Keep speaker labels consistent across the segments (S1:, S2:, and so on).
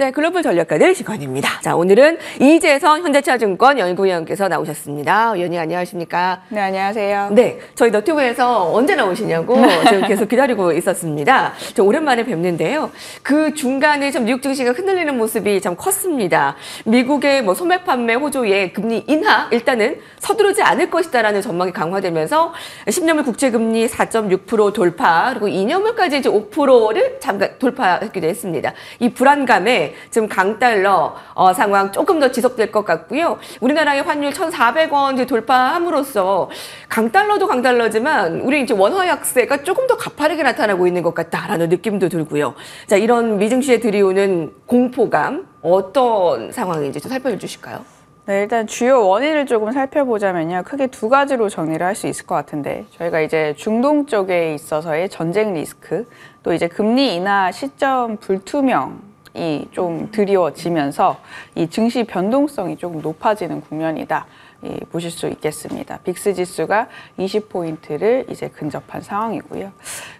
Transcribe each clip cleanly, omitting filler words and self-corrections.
S1: 네, 글로벌 전략가들 시간입니다. 자, 오늘은 이재선 현대차증권 연구위원께서 나오셨습니다. 위원님 안녕하십니까?
S2: 네, 안녕하세요.
S1: 네, 저희 너튜브에서 언제 나오시냐고 지금 계속 기다리고 있었습니다. 좀 오랜만에 뵙는데요. 그 중간에 좀 미국 증시가 흔들리는 모습이 참 컸습니다. 미국의 뭐 소매 판매 호조의 금리 인하 일단은 서두르지 않을 것이다라는 전망이 강화되면서 10년물 국채금리 4.6% 돌파 그리고 2년물까지 이제 5%를 잠깐 돌파하기도 했습니다. 이 불안감에 지금 강달러 상황 조금 더 지속될 것 같고요. 우리나라의 환율 1,400원 돌파함으로써 강달러도 강달러지만 우리 이제 원화 약세가 조금 더 가파르게 나타나고 있는 것 같다라는 느낌도 들고요. 자, 이런 미증시에 들이오는 공포감 어떤 상황인지 좀 살펴봐 주실까요?
S2: 네, 일단 주요 원인을 조금 살펴보자면요. 크게 두 가지로 정리를 할 수 있을 것 같은데 저희가 이제 중동 쪽에 있어서의 전쟁 리스크 또 이제 금리 인하 시점 불투명이 좀 드리워지면서 이 증시 변동성이 조금 높아지는 국면이다. 보실 수 있겠습니다. 빅스 지수가 20포인트를 이제 근접한 상황이고요.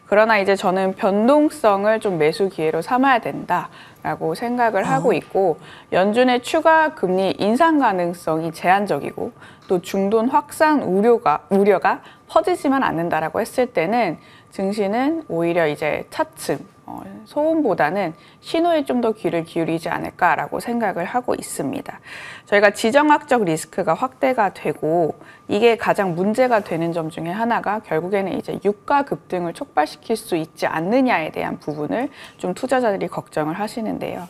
S2: 그러나 이제 저는 변동성을 좀 매수 기회로 삼아야 된다라고 생각을 하고 있고 연준의 추가 금리 인상 가능성이 제한적이고 또 중동 확산 우려가 퍼지지만 않는다라고 했을 때는 증시는 오히려 이제 차츰 소음보다는 신호에 좀 더 귀를 기울이지 않을까라고 생각을 하고 있습니다. 저희가 지정학적 리스크가 확대가 되고 이게 가장 문제가 되는 점 중에 하나가 결국에는 이제 유가 급등을 촉발시킬 수 있지 않느냐에 대한 부분을 좀 투자자들이 걱정을 하시는데요.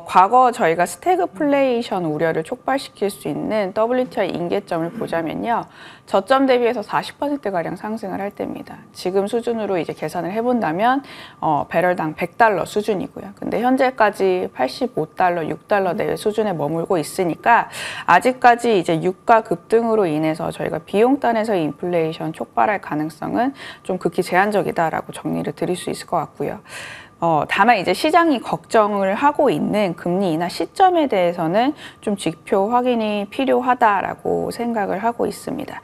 S2: 과거 저희가 스태그플레이션 우려를 촉발시킬 수 있는 WTI 임계점을 보자면요. 저점 대비해서 40%가량 상승을 할 때입니다. 지금 수준으로 이제 계산을 해본다면 배럴당 100달러 수준이고요. 근데 현재까지 85달러, 6달러 내외 수준에 머물고 있으니까 아직까지 이제 유가 급등으로 인해서 저희가 비용단에서 인플레이션 촉발할 가능성은 좀 극히 제한적이다라고 정리를 드릴 수 있을 것 같고요. 다만 이제 시장이 걱정을 하고 있는 금리 인하 시점에 대해서는 좀 지표 확인이 필요하다라고 생각을 하고 있습니다.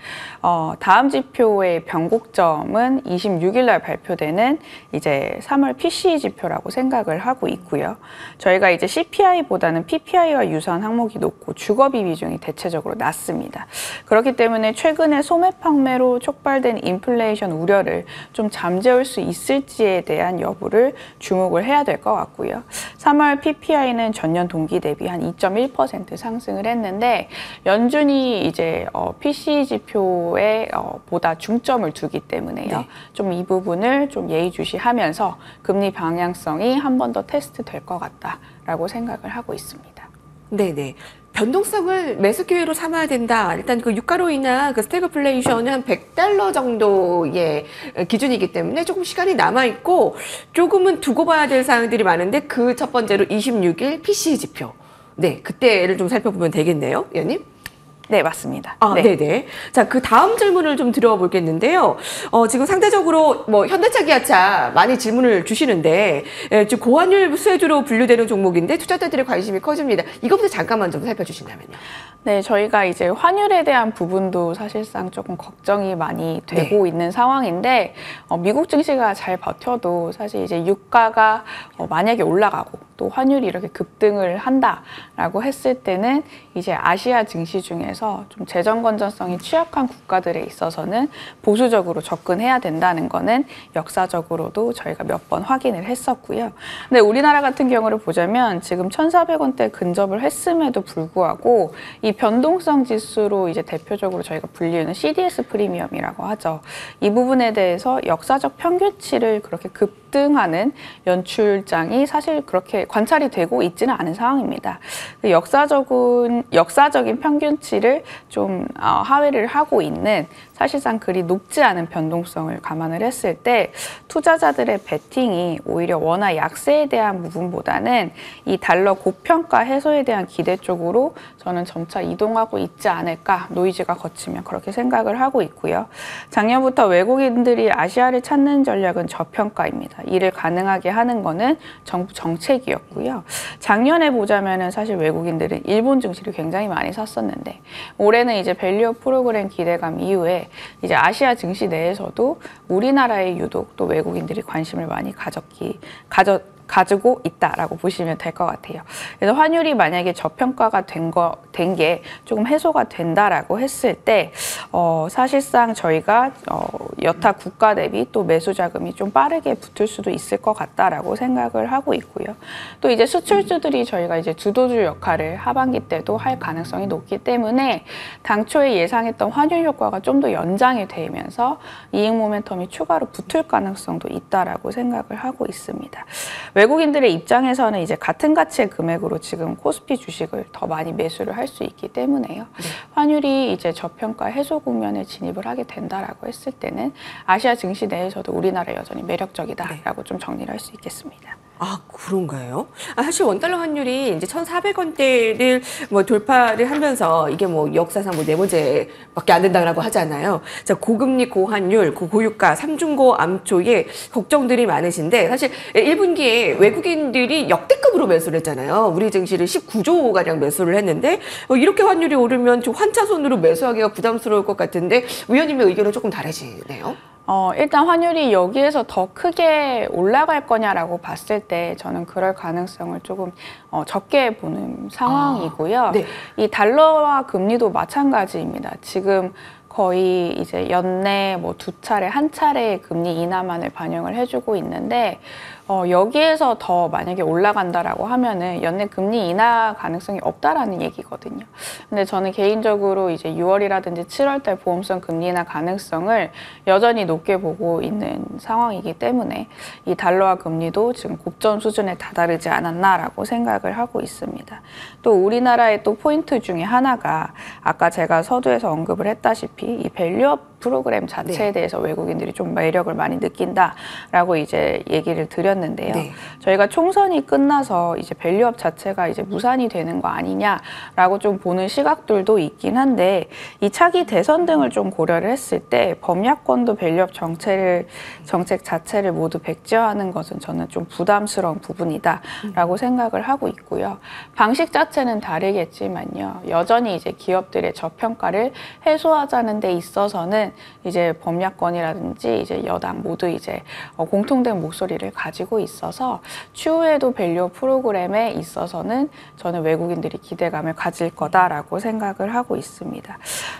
S2: 다음 지표의 변곡점은 26일 날 발표되는 이제 3월 PCE 지표라고 생각을 하고 있고요. 저희가 이제 CPI보다는 PPI와 유사한 항목이 높고 주거비 비중이 대체적으로 낮습니다. 그렇기 때문에 최근에 소매 판매로 촉발된 인플레이션 우려를 좀 잠재울 수 있을지에 대한 여부를 주목을 해야 될 것 같고요. 3월 PPI는 전년 동기 대비 한 2.1% 상승을 했는데 연준이 이제 PCE 지표에 보다 중점을 두기 때문에요. 네. 좀 이 부분을 좀 예의주시하면서 금리 방향성이 한 번 더 테스트 될 것 같다라고 생각을 하고 있습니다.
S1: 네네. 변동성을 매수 기회로 삼아야 된다. 일단 그 유가로 인한 그 스태그플레이션은 한 100달러 정도의 기준이기 때문에 조금 시간이 남아있고 조금은 두고 봐야 될 사항들이 많은데 그 첫 번째로 26일 PCE 지표. 네, 그때를 좀 살펴보면 되겠네요, 위원님.
S2: 네, 맞습니다.
S1: 네. 네네. 자, 그 다음 질문을 좀 드려볼겠는데요. 지금 상대적으로 뭐 현대차, 기아차 많이 질문을 주시는데, 지금 고환율 수혜주로 분류되는 종목인데 투자자들의 관심이 커집니다. 이것부터 잠깐만 좀 살펴주신다면요.
S2: 네, 저희가 이제 환율에 대한 부분도 사실상 조금 걱정이 많이 되고 네. 있는 상황인데, 미국 증시가 잘 버텨도 사실 이제 유가가 만약에 올라가고 또 환율이 이렇게 급등을 한다라고 했을 때는 이제 아시아 증시 중에서 좀 재정 건전성이 취약한 국가들에 있어서는 보수적으로 접근해야 된다는 거는 역사적으로도 저희가 몇 번 확인을 했었고요. 근데 우리나라 같은 경우를 보자면 지금 1,400원대 근접을 했음에도 불구하고 이 변동성 지수로 이제 대표적으로 저희가 불리우는 CDS 프리미엄이라고 하죠. 이 부분에 대해서 역사적 평균치를 그렇게 급등하는 연출장이 사실 그렇게 관찰이 되고 있지는 않은 상황입니다. 역사적인 평균치를 좀 하회를 하고 있는 사실상 그리 높지 않은 변동성을 감안을 했을 때 투자자들의 베팅이 오히려 원화 약세에 대한 부분보다는 이 달러 고평가 해소에 대한 기대 쪽으로 저는 점차 이동하고 있지 않을까, 노이즈가 거치면 그렇게 생각을 하고 있고요. 작년부터 외국인들이 아시아를 찾는 전략은 저평가입니다. 이를 가능하게 하는 거는 정부 정책이었고요. 작년에 보자면은 사실 외국인들은 일본 증시를 굉장히 많이 샀었는데 올해는 이제 밸류 프로그램 기대감 이후에 이제 아시아 증시 내에서도 우리나라에 유독 또 외국인들이 관심을 많이 가지고 있다라고 보시면 될 것 같아요. 그래서 환율이 만약에 저평가가 된 게 조금 해소가 된다라고 했을 때 사실상 저희가 여타 국가 대비 또 매수 자금이 좀 빠르게 붙을 수도 있을 것 같다라고 생각을 하고 있고요. 또 이제 수출주들이 저희가 이제 주도주 역할을 하반기 때도 할 가능성이 높기 때문에 당초에 예상했던 환율 효과가 좀 더 연장이 되면서 이익 모멘텀이 추가로 붙을 가능성도 있다라고 생각을 하고 있습니다. 외국인들의 입장에서는 이제 같은 가치의 금액으로 지금 코스피 주식을 더 많이 매수를 할 수 있기 때문에요. 환율이 이제 저평가 해소 국면에 진입을 하게 된다라고 했을 때는 아시아 증시 내에서도 우리나라 여전히 매력적이다라고 좀 정리를 할 수 있겠습니다.
S1: 아, 그런가요? 사실 원달러 환율이 이제 1,400원대를 뭐 돌파를 하면서 이게 뭐 역사상 뭐 네 번째밖에 안 된다고 하잖아요. 자, 고금리, 고환율, 고유가, 삼중고 암초에 걱정들이 많으신데 사실 1분기에 외국인들이 역대급으로 매수를 했잖아요. 우리 증시를 19조 가량 매수를 했는데 이렇게 환율이 오르면 좀 환차손으로 매수하기가 부담스러울 것 같은데 위원님의 의견은 조금 다르시네요.
S2: 일단 환율이 여기에서 더 크게 올라갈 거냐라고 봤을 때 저는 그럴 가능성을 조금 적게 보는 상황이고요.
S1: 네.
S2: 이 달러와 금리도 마찬가지입니다. 지금 거의 이제 연내 뭐 두 차례, 한 차례의 금리 인하만을 반영을 해주고 있는데 여기에서 더 만약에 올라간다라고 하면은 연내 금리 인하 가능성이 없다라는 얘기거든요. 근데 저는 개인적으로 이제 6월이라든지 7월달 보험성 금리 인하 가능성을 여전히 높게 보고 있는 상황이기 때문에 이 달러와 금리도 지금 곡전 수준에 다다르지 않았나라고 생각을 하고 있습니다. 또 우리나라의 또 포인트 중에 하나가 아까 제가 서두에서 언급을 했다시피 이 밸류업 프로그램 자체에 대해서 외국인들이 좀 매력을 많이 느낀다라고 이제 얘기를 드렸는데요.
S1: 네.
S2: 저희가 총선이 끝나서 이제 밸류업 자체가 이제 무산이 되는 거 아니냐라고 좀 보는 시각들도 있긴 한데 이 차기 대선 등을 좀 고려를 했을 때 범야권도 밸류업 정책 자체를 모두 백지화하는 것은 저는 좀 부담스러운 부분이다라고 생각을 하고 있고요. 방식 자체는 다르겠지만요. 여전히 이제 기업들의 저평가를 해소하자는 데 있어서는 이제 범야권이라든지 이제 여당 모두 이제 공통된 목소리를 가지고 있어서 추후에도 밸류업 프로그램에 있어서는 저는 외국인들이 기대감을 가질 거다라고 생각을 하고 있습니다.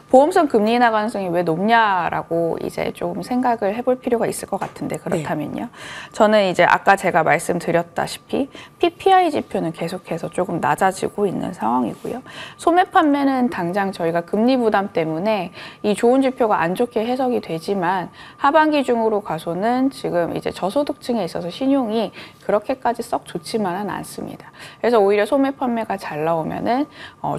S2: 보험성 금리 인하 가능성이 왜 높냐라고 이제 좀 생각을 해볼 필요가 있을 것 같은데 그렇다면요. 네. 저는 이제 아까 제가 말씀드렸다시피 PPI 지표는 계속해서 조금 낮아지고 있는 상황이고요. 소매 판매는 당장 저희가 금리 부담 때문에 이 좋은 지표가 안 좋게 해석이 되지만 하반기 중으로 가서는 지금 이제 저소득층에 있어서 신용이 그렇게까지 썩 좋지만은 않습니다. 그래서 오히려 소매 판매가 잘 나오면은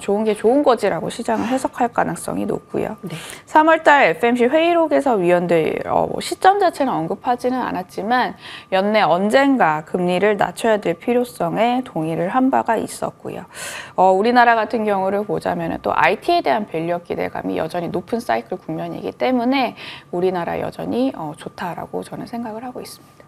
S2: 좋은 게 좋은 거지라고 시장을 해석할 가능성이 높고요. 네. 3월달 FMC 회의록에서 위원들 시점 자체는 언급하지는 않았지만 연내 언젠가 금리를 낮춰야 될 필요성에 동의를 한 바가 있었고요. 우리나라 같은 경우를 보자면은 또 IT에 대한 밸류업 기대감이 여전히 높은 사이클 국면이기 때문에 우리나라 여전히 좋다라고 저는 생각을 하고 있습니다.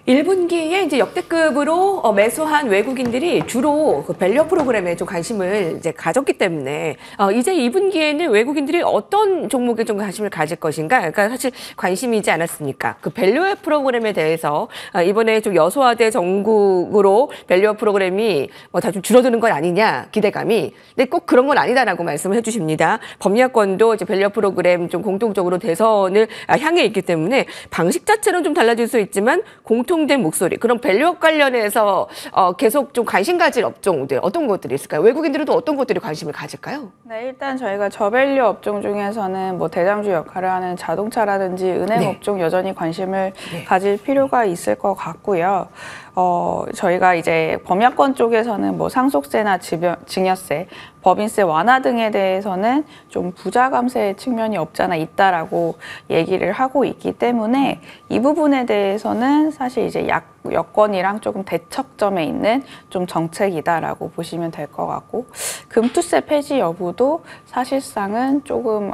S1: 1분기에 이제 역대급으로 매수한 외국인들이 주로 그 밸류업 프로그램에 좀 관심을 이제 가졌기 때문에 이제 2분기에는 외국인들이 어떤 종목에 좀 관심을 가질 것인가? 그러니까 사실 관심이지 않았습니까? 그 밸류업 프로그램에 대해서 이번에 좀 여소화돼 전국으로 밸류업 프로그램이 다 좀 줄어드는 건 아니냐 기대감이. 근데 꼭 그런 건 아니다라고 말씀을 해주십니다. 범야권도 이제 밸류업 프로그램 좀 공통적으로 대선을 향해 있기 때문에 방식 자체는 좀 달라질 수 있지만 공통된 목소리, 그런 밸류업 관련해서 계속 좀 관심 가질 업종들 어떤 것들이 있을까요? 외국인들은 또 어떤 것들이 관심을 가질까요?
S2: 네, 일단 저희가 저밸류 업종 중에서는 뭐 대장주 역할을 하는 자동차라든지 은행
S1: 네.
S2: 업종 여전히 관심을 가질 필요가 있을 것 같고요. 저희가 이제 범야권 쪽에서는 뭐 상속세나 증여세, 법인세 완화 등에 대해서는 좀 부자 감세 측면이 없잖아 있다라고 얘기를 하고 있기 때문에 이 부분에 대해서는 사실 이제 여건이랑 조금 대척점에 있는 좀 정책이다라고 보시면 될 것 같고, 금투세 폐지 여부도 사실상은 조금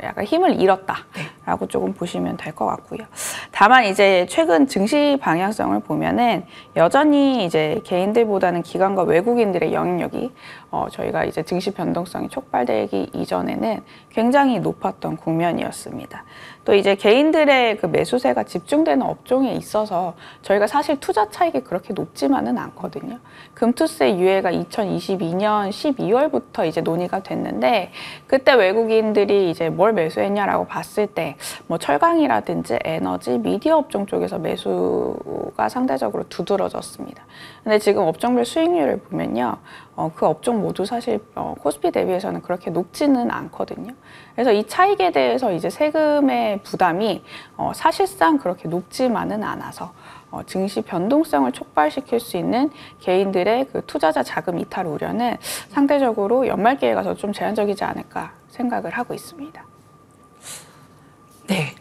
S2: 약간 힘을 잃었다라고 조금 보시면 될 것 같고요. 다만 이제 최근 증시 방향성을 보면은 여전히 이제 개인들보다는 기관과 외국인들의 영향력이 저희가 이제 증시 변동성이 촉발되기 이전에는 굉장히 높았던 국면이었습니다. 또 이제 개인들의 그 매수세가 집중되는 업종에 있어서 저희가 사실 투자 차익이 그렇게 높지만은 않거든요. 금투세 유예가 2022년 12월부터 이제 논의가 됐는데 그때 외국인들이 이제 뭘 매수했냐라고 봤을 때 뭐 철강이라든지 에너지, 미디어 업종 쪽에서 매수가 상대적으로 두드러졌습니다. 근데 지금 업종별 수익률을 보면요. 그 업종 모두 사실 코스피 대비해서는 그렇게 높지는 않거든요. 그래서 이 차익에 대해서 이제 세금의 부담이 사실상 그렇게 높지만은 않아서 증시 변동성을 촉발시킬 수 있는 개인들의 그 투자자 자금 이탈 우려는 상대적으로 연말기에 가서 좀 제한적이지 않을까 생각을 하고 있습니다.
S1: 네.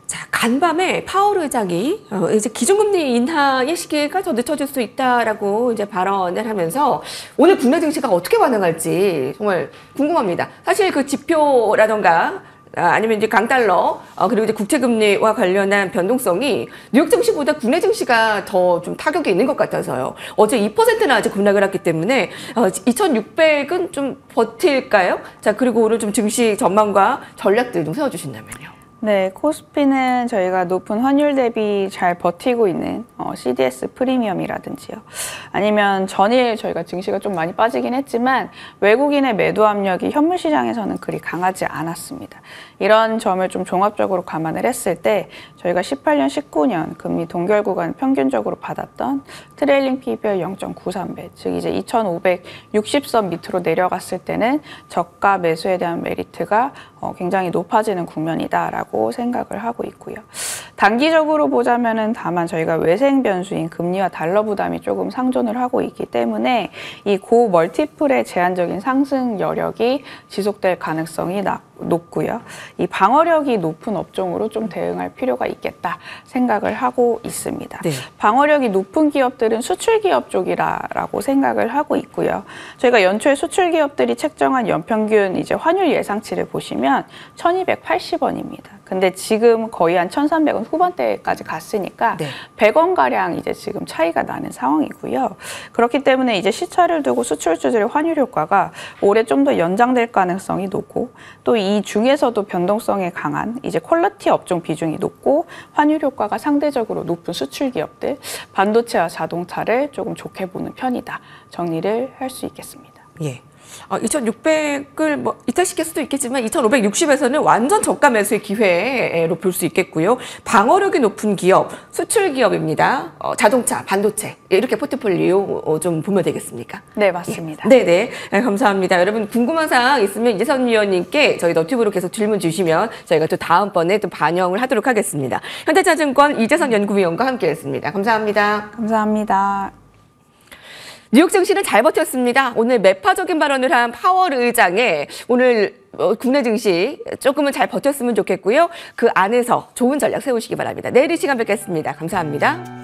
S1: 자, 간밤에 파월 의장이 이제 기준금리 인하의 시기가 더 늦춰질 수 있다라고 이제 발언을 하면서 오늘 국내 증시가 어떻게 반응할지 정말 궁금합니다. 사실 그 지표라던가 아니면 이제 강달러 그리고 이제 국채금리와 관련한 변동성이 뉴욕 증시보다 국내 증시가 더 좀 타격이 있는 것 같아서요. 어제 2%나 아직 급락을 했기 때문에 2,600은 좀 버틸까요? 자, 그리고 오늘 좀 증시 전망과 전략들 좀 세워주신다면요.
S2: 네, 코스피는 저희가 높은 환율 대비 잘 버티고 있는 CDS 프리미엄이라든지요. 아니면 전일 저희가 증시가 좀 많이 빠지긴 했지만 외국인의 매도 압력이 현물 시장에서는 그리 강하지 않았습니다. 이런 점을 좀 종합적으로 감안을 했을 때 저희가 18년, 19년 금리 동결 구간 평균적으로 받았던 트레일링 PBR 0.93배, 즉 이제 2,560선 밑으로 내려갔을 때는 저가 매수에 대한 메리트가 굉장히 높아지는 국면이다라고 생각을 하고 있고요. 단기적으로 보자면은 다만 저희가 외생 변수인 금리와 달러 부담이 조금 상존을 하고 있기 때문에 이 고 멀티플의 제한적인 상승 여력이 지속될 가능성이 높고요. 이 방어력이 높은 업종으로 좀 대응할 필요가 있겠다 생각을 하고 있습니다.
S1: 네.
S2: 방어력이 높은 기업들은 수출 기업 쪽이라고 생각을 하고 있고요. 저희가 연초에 수출 기업들이 책정한 연평균 이제 환율 예상치를 보시면 1,280원입니다. 근데 지금 거의 한 1,300원 후반대까지 갔으니까
S1: 네.
S2: 100원 가량 이제 지금 차이가 나는 상황이고요. 그렇기 때문에 이제 시차를 두고 수출주들의 환율 효과가 올해 좀 더 연장될 가능성이 높고 또 이 중에서도 변동성에 강한 이제 퀄리티 업종 비중이 높고 환율 효과가 상대적으로 높은 수출 기업들, 반도체와 자동차를 조금 좋게 보는 편이다. 정리를 할 수 있겠습니다.
S1: 예. 2,600을 뭐 이탈시킬 수도 있겠지만 2,560에서는 완전 저가 매수의 기회로 볼 수 있겠고요. 방어력이 높은 기업, 수출 기업입니다. 자동차, 반도체 이렇게 포트폴리오 좀 보면 되겠습니까?
S2: 네, 맞습니다.
S1: 예. 네네. 감사합니다. 여러분 궁금한 사항 있으면 이재선 위원님께 저희 너튜브로 계속 질문 주시면 저희가 또 다음번에 또 반영을 하도록 하겠습니다. 현대차증권 이재선 연구위원과 함께했습니다. 감사합니다.
S2: 감사합니다.
S1: 뉴욕 증시는 잘 버텼습니다. 오늘 매파적인 발언을 한 파월 의장의 오늘 국내 증시 조금은 잘 버텼으면 좋겠고요. 그 안에서 좋은 전략 세우시기 바랍니다. 내일 이 시간 뵙겠습니다. 감사합니다.